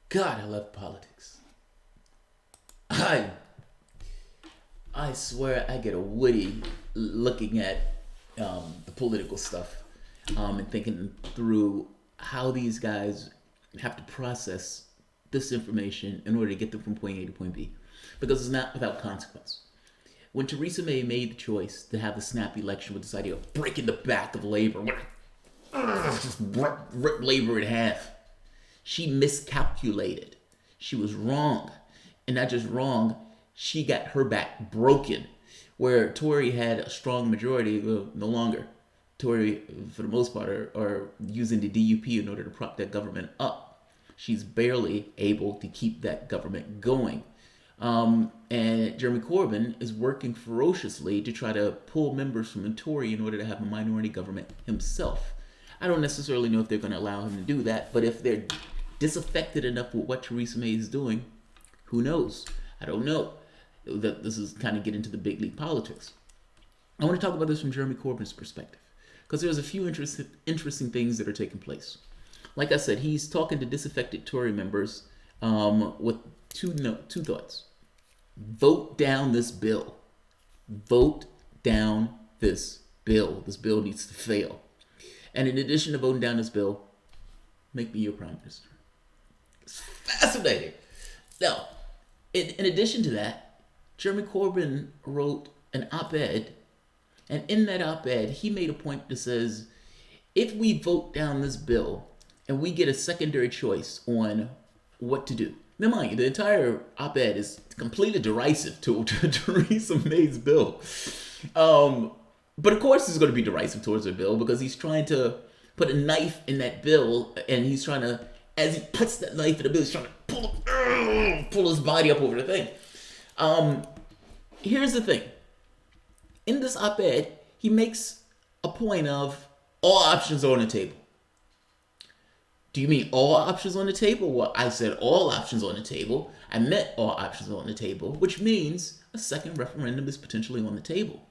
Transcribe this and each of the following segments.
God, I love politics. I I swear I get a woody looking at the political stuff and thinking through how these guys have to process this information in order to get them from point A to point B, because it's not without consequence. When Theresa May made the choice to have the snap election with this idea of breaking the back of labor, just rip labor in half, she miscalculated. She was wrong. And not just wrong, she got her back broken. Where Tory had a strong majority, well, no longer. Tory, for the most part, are using the DUP in order to prop that government up. She's barely able to keep that government going. And Jeremy Corbyn is working ferociously to try to pull members from the Tory in order to have a minority government himself. I don't necessarily know if they're going to allow him to do that, but if they're disaffected enough with what Theresa May is doing, who knows? I don't know. That this is kind of get into the big league politics. I want to talk about this from Jeremy Corbyn's perspective, because there's a few interesting things that are taking place. Like I said, he's talking to disaffected Tory members with two thoughts. Vote down this bill. Vote down this bill. This bill needs to fail. And in addition to voting down this bill, make me your prime minister. It's fascinating. Now, in addition to that, Jeremy Corbyn wrote an op-ed, and in that op-ed, he made a point that says, if we vote down this bill and we get a secondary choice on what to do. Now, mind you, the entire op-ed is completely derisive to Theresa May's bill. But of course it's going to be derisive towards her bill, because he's trying to put a knife in that bill, and he's trying to, as he puts that knife in the bill, he's trying to pull his body up over the thing. Here's the thing. In this op-ed, he makes a point of all options are on the table. Do you mean all options on the table? Well, I said all options on the table. I meant all options on the table, which means a second referendum is potentially on the table.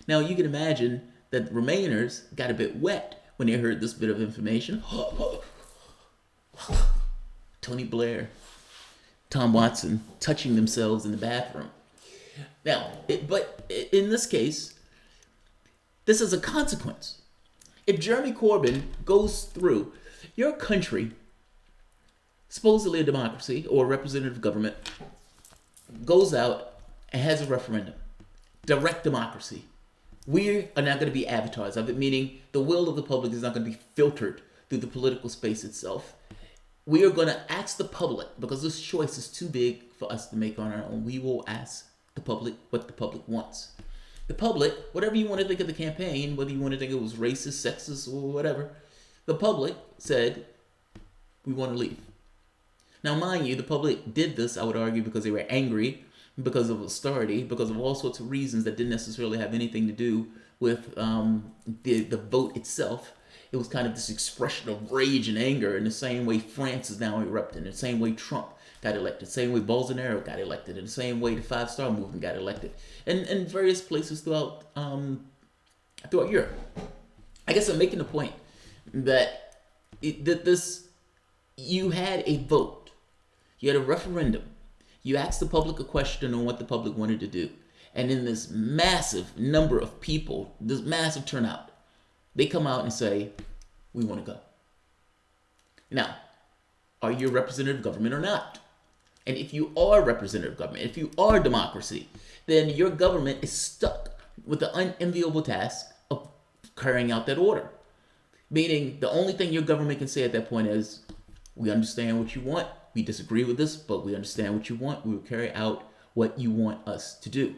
Now, you can imagine that the Remainers got a bit wet when they heard this bit of information. Tony Blair, Tom Watson touching themselves in the bathroom. Now, but in this case, this is a consequence. If Jeremy Corbyn goes through, your country, supposedly a democracy or a representative government, goes out and has a referendum, direct democracy. We are not going to be avatars of it, meaning the will of the public is not going to be filtered through the political space itself. We are going to ask the public, because this choice is too big for us to make on our own. We will ask the public what the public wants. The public, whatever you want to think of the campaign, whether you want to think it was racist, sexist, or whatever, the public said, we want to leave. Now, mind you, the public did this, I would argue, because they were angry, because of austerity, because of all sorts of reasons that didn't necessarily have anything to do with the vote itself. It was kind of this expression of rage and anger, in the same way France is now erupting, in the same way Trump got elected, the same way Bolsonaro got elected, in the same way the 5-Star Movement got elected, and various places throughout Europe. I guess I'm making the point that you had a vote, you had a referendum, you asked the public a question on what the public wanted to do, and in this massive number of people, this massive turnout, they come out and say, we want to go. Now, are you a representative government or not? And if you are representative government, if you are democracy, then your government is stuck with the unenviable task of carrying out that order. Meaning, the only thing your government can say at that point is, we understand what you want, we disagree with this, but we understand what you want, we will carry out what you want us to do.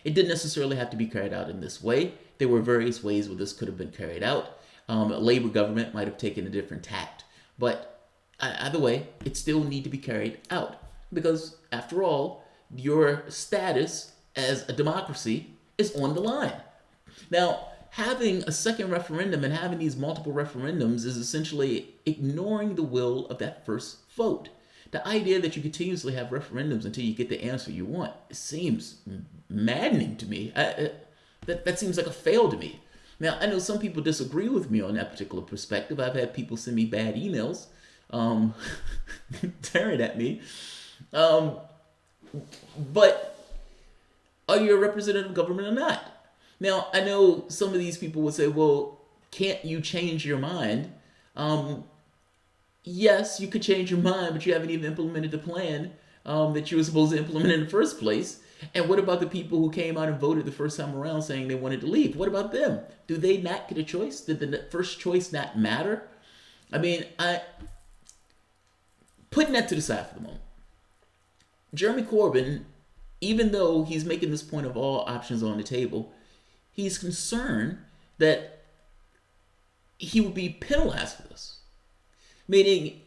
It didn't necessarily have to be carried out in this way. There were various ways where this could have been carried out. A Labor government might have taken a different tact. But either way, it still need to be carried out. Because, after all, your status as a democracy is on the line. Now, having a second referendum and having these multiple referendums is essentially ignoring the will of that first vote. The idea that you continuously have referendums until you get the answer you want, it seems maddening to me. That seems like a fail to me. Now, I know some people disagree with me on that particular perspective. I've had people send me bad emails um, staring at me. Um, but are you a representative of government or not? Now, I know some of these people would say, well, can't you change your mind? Yes, you could change your mind, but you haven't even implemented the plan that you were supposed to implement in the first place. And what about the people who came out and voted the first time around saying they wanted to leave? What about them? Do they not get a choice? Did the first choice not matter? I mean, putting that to the side for the moment. Jeremy Corbyn, even though he's making this point of all options on the table, he's concerned that he would be penalized for this. Meaning,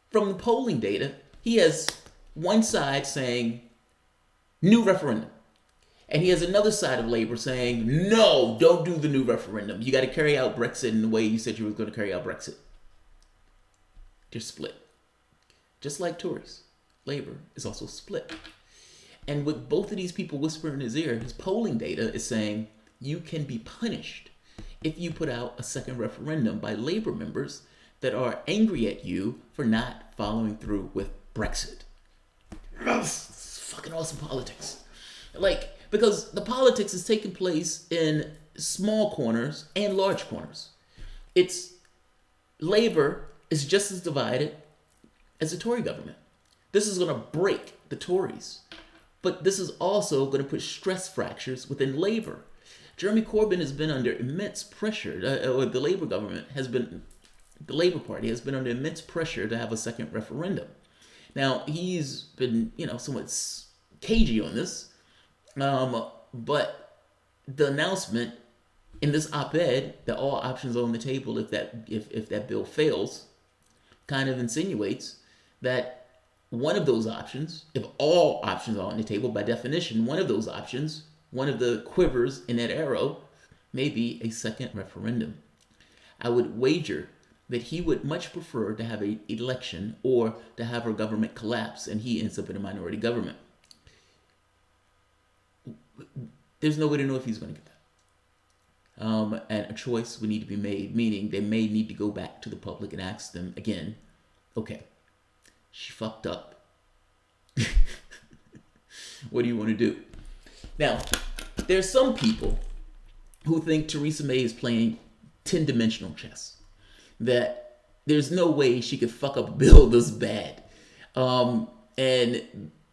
from the polling data, he has one side saying new referendum. And he has another side of Labour saying, no, don't do the new referendum. You got to carry out Brexit in the way you said you were going to carry out Brexit. They're split. Just like Tories, Labour is also split. And with both of these people whispering in his ear, his polling data is saying you can be punished if you put out a second referendum by Labour members that are angry at you for not following through with Brexit. It's fucking awesome politics. Because the politics is taking place in small corners and large corners. Labour is just as divided as the Tory government. This is going to break the Tories. But this is also going to put stress fractures within Labour. Jeremy Corbyn has been under immense pressure, or the Labour Party has been under immense pressure to have a second referendum. Now, he's been, somewhat cagey on this, but the announcement in this op-ed that all options are on the table if that bill fails kind of insinuates that one of those options, if all options are on the table, by definition, one of those options, one of the quivers in that arrow, may be a second referendum. I would wager that he would much prefer to have an election or to have our government collapse and he ends up in a minority government. There's no way to know if he's going to get that. And a choice would need to be made, meaning they may need to go back to the public and ask them again, okay, she fucked up. What do you want to do? Now, there's some people who think Theresa May is playing 10-dimensional chess. That there's no way she could fuck up a bill this bad. And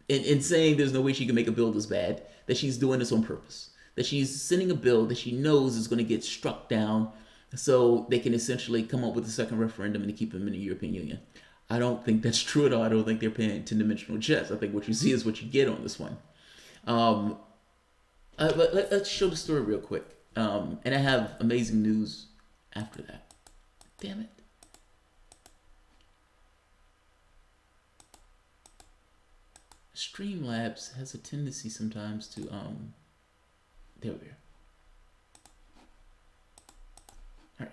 in saying there's no way she can make a bill this bad, that she's doing this on purpose. That she's sending a bill that she knows is going to get struck down so they can essentially come up with a second referendum and to keep them in the European Union. I don't think that's true at all. I don't think they're playing 10-dimensional chess. I think what you see is what you get on this one. But let's show the story real quick. And I have amazing news after that. Damn it. Streamlabs has a tendency sometimes to there we are. All right.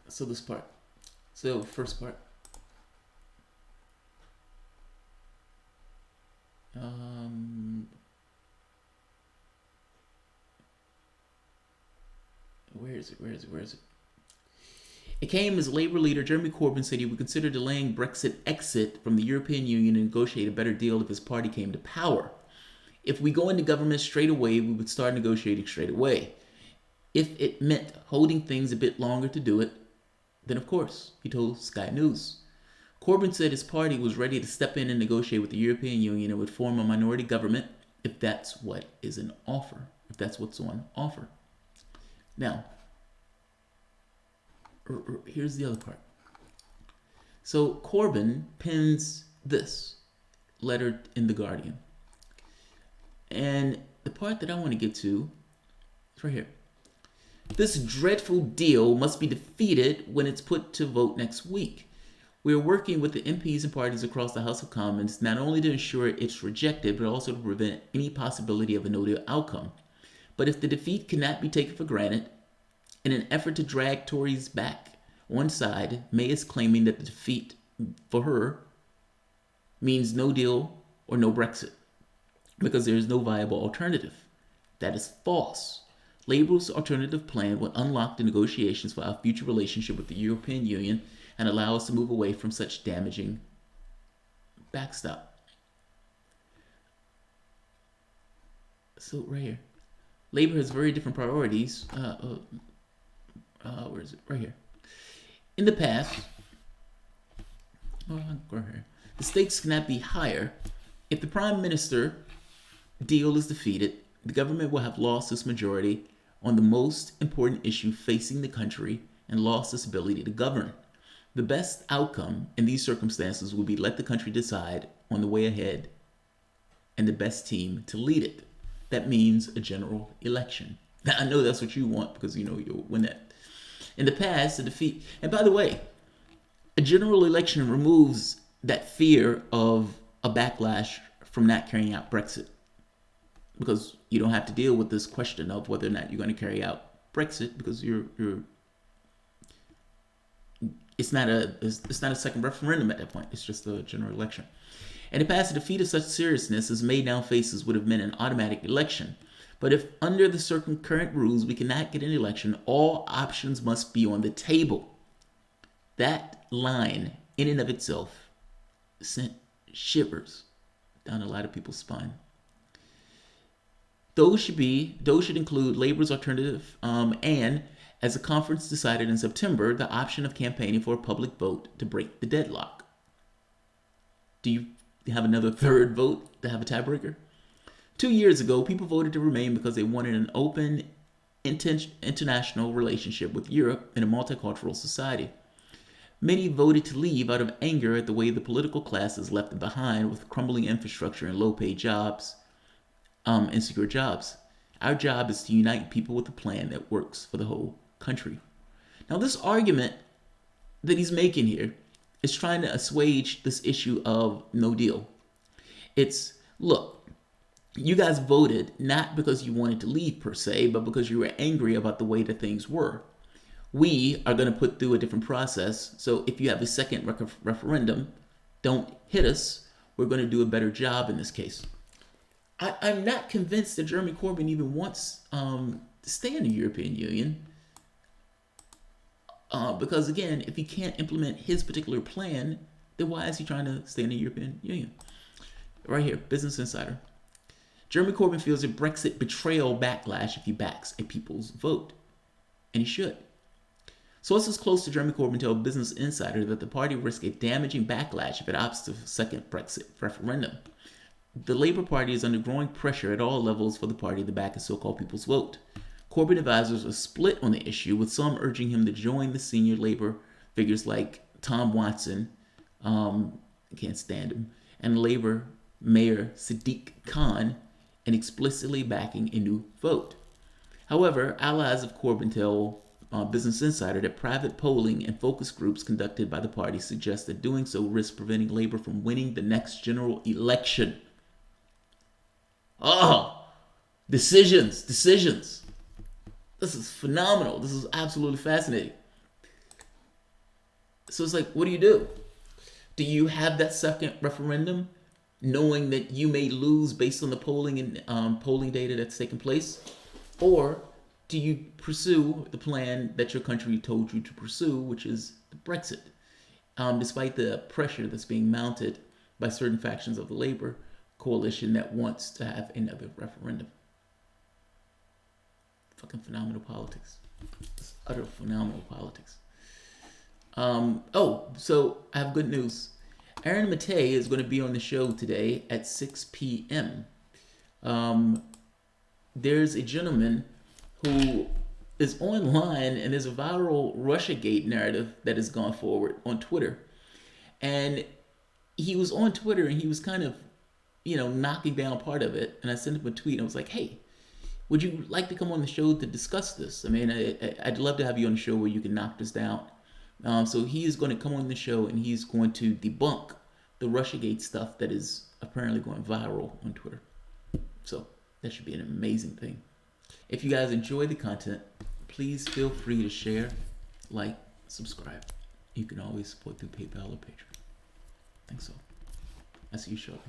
So this part. So first part. Where is it? It came as Labour leader Jeremy Corbyn said he would consider delaying Brexit exit from the European Union and negotiate a better deal if his party came to power. If we go into government straight away, we would start negotiating straight away. If it meant holding things a bit longer to do it, then of course, he told Sky News. Corbyn said his party was ready to step in and negotiate with the European Union and would form a minority government if that's what is an offer, if that's what's on offer. Now, here's the other part. So Corbyn pens this letter in The Guardian. And the part that I want to get to is right here. This dreadful deal must be defeated when it's put to vote next week. We are working with the MPs and parties across the House of Commons not only to ensure it's rejected, but also to prevent any possibility of a no-deal outcome. But if the defeat cannot be taken for granted, in an effort to drag Tories back on side, May is claiming that the defeat for her means no deal or no Brexit, because there is no viable alternative. That is false. Labour's alternative plan would unlock the negotiations for our future relationship with the European Union and allow us to move away from such damaging backstop. So right here, Labour has very different priorities. Where is it? Right here. In the past, the stakes cannot be higher. If the Prime Minister deal is defeated, the government will have lost its majority on the most important issue facing the country and lost its ability to govern. The best outcome in these circumstances will be let the country decide on the way ahead and the best team to lead it. That means a general election. Now, I know that's what you want because you know you'll win that. In the past, the defeat, and by the way, a general election removes that fear of a backlash from not carrying out Brexit, because you don't have to deal with this question of whether or not you're going to carry out Brexit, because it's not a second referendum at that point. It's just a general election. In the past, a defeat of such seriousness as made down faces would have meant an automatic election. But if under the current rules we cannot get an election, all options must be on the table. That line, in and of itself, sent shivers down a lot of people's spine. Those should include Labour's alternative, and as the conference decided in September, the option of campaigning for a public vote to break the deadlock. Do you have another third vote to have a tiebreaker? 2 years ago, people voted to remain because they wanted an open, international relationship with Europe in a multicultural society. Many voted to leave out of anger at the way the political class is left behind with crumbling infrastructure and low-paid jobs, insecure jobs. Our job is to unite people with a plan that works for the whole country. Now, this argument that he's making here is trying to assuage this issue of no deal. It's, look, you guys voted not because you wanted to leave per se, but because you were angry about the way that things were. We are going to put through a different process. So if you have a second referendum, don't hit us. We're going to do a better job in this case. I'm not convinced that Jeremy Corbyn even wants to stay in the European Union. Because again, if he can't implement his particular plan, then why is he trying to stay in the European Union? Right here, Business Insider. Jeremy Corbyn feels a Brexit betrayal backlash if he backs a people's vote. And he should. Sources close to Jeremy Corbyn tell Business Insider that the party risks a damaging backlash if it opts to a second Brexit referendum. The Labour Party is under growing pressure at all levels for the party to back a so-called people's vote. Corbyn advisors are split on the issue, with some urging him to join the senior Labour figures like Tom Watson, can't stand him, and Labour Mayor Sadiq Khan in explicitly backing a new vote. However, allies of Corbyn tell Business Insider that private polling and focus groups conducted by the party suggest that doing so risks preventing Labour from winning the next general election. Oh, decisions. This is phenomenal. This is absolutely fascinating. So it's like, what do? Do you have that second referendum knowing that you may lose based on the polling and polling data that's taking place? Or do you pursue the plan that your country told you to pursue, which is the Brexit, despite the pressure that's being mounted by certain factions of the Labour coalition that wants to have another referendum? Fucking phenomenal politics. It's utter phenomenal politics. So I have good news. Aaron Matei is going to be on the show today at 6 p.m. There's a gentleman who is online, and there's a viral Russiagate narrative that has gone forward on Twitter. And he was on Twitter and he was kind of, knocking down part of it. And I sent him a tweet and I was like, hey, would you like to come on the show to discuss this? I mean, I'd love to have you on the show where you can knock this down. So he is going to come on the show and he's going to debunk the Russiagate stuff that is apparently going viral on Twitter. So that should be an amazing thing. If you guys enjoy the content, please feel free to share, like, subscribe. You can always support through PayPal or Patreon. Thanks all. I'll see you shortly.